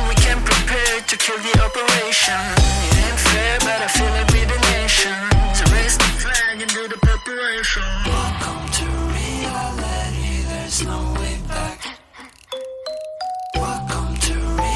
We came prepared to kill the operation. It ain't fair, but I feel it with the nation. To raise the flag and do the preparation. Welcome to reality, there's no way back. Welcome to reality.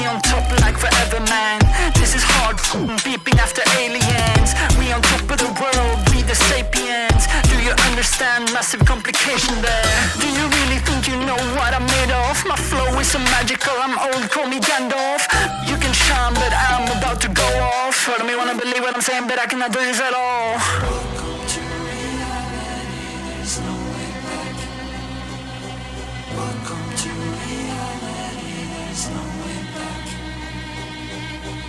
On top like forever, man. This is hard beeping after aliens. We on top of the world, we the sapiens. Do you understand massive complication there? Do you really think you know what I'm made of? My flow is so magical, I'm old, call me Gandalf. You can shine, but I'm about to go off. I don't wanna believe what I'm saying, but I cannot do this at all. Welcome to reality, there's no way back. Welcome to reality, there's no way back.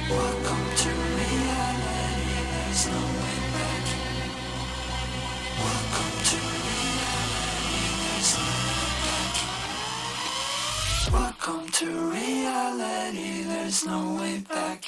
Welcome to reality, there's no way back. Welcome to reality, there's no way back. Welcome to reality, there's no way back.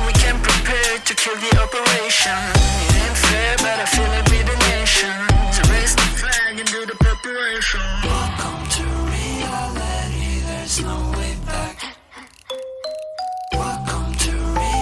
We came prepared to kill the operation. It ain't fair, but I feel it with the nation. To raise the flag and do the preparation. Welcome to reality, there's no way back. Welcome to reality.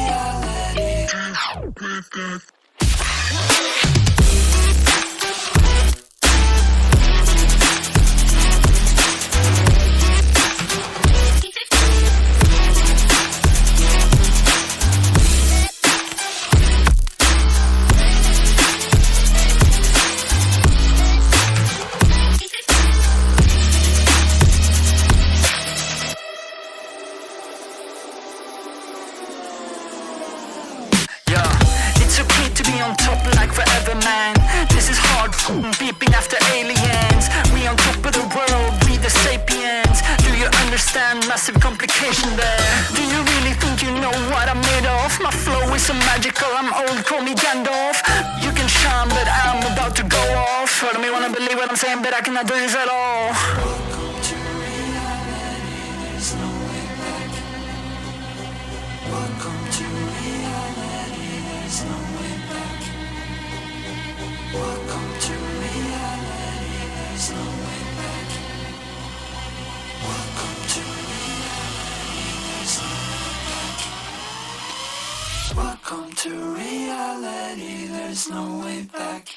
On top like forever, man. This is hard beeping after aliens. We on top of the world, we the sapiens. Do you understand massive complication there? Do you really think you know what I'm made of? My flow is so magical, I'm old, call me Gandalf. You can shine, but I'm about to go off. I don't wanna believe what I'm saying, but I cannot do this at all. Welcome to reality, there's no way back. Welcome to reality, there's no way back. Welcome to reality. to reality, there's no way back.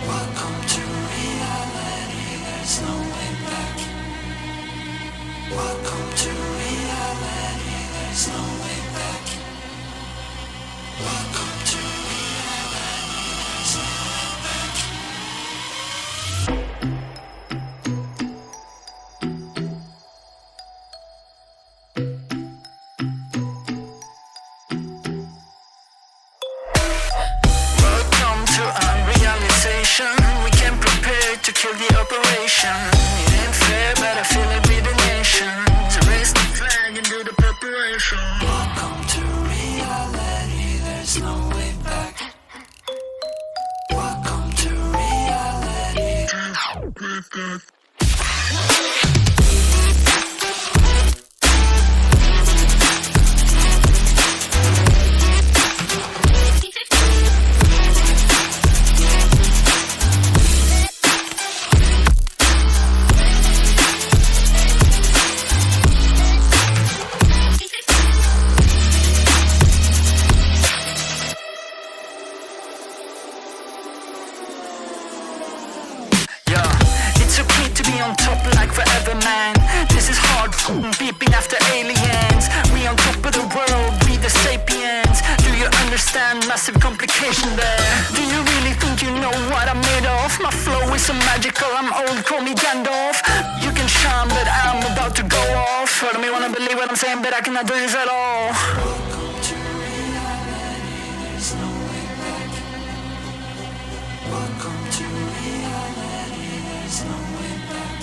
Welcome to reality, there's no way back. Welcome to reality, there's no way back. Welcome to reality, there's no way back. Welcome to unrealization. We came prepared to kill the operation. It ain't fair, but I feel it with the nation. To raise the flag and do the preparation. Welcome to reality, there's no way back. Welcome to reality. It's okay to be on top like forever, man. This is hard, beeping after aliens. We on top of the world, we the sapiens. Do you understand massive complication there? Do you really think you know what I'm made of? My flow is so magical, I'm old, call me Gandalf. You can shine, but I'm about to go off. Heard me wanna believe what I'm saying, but I cannot do this at all. Welcome to reality, there's no way back. Welcome to reality, there's no way back.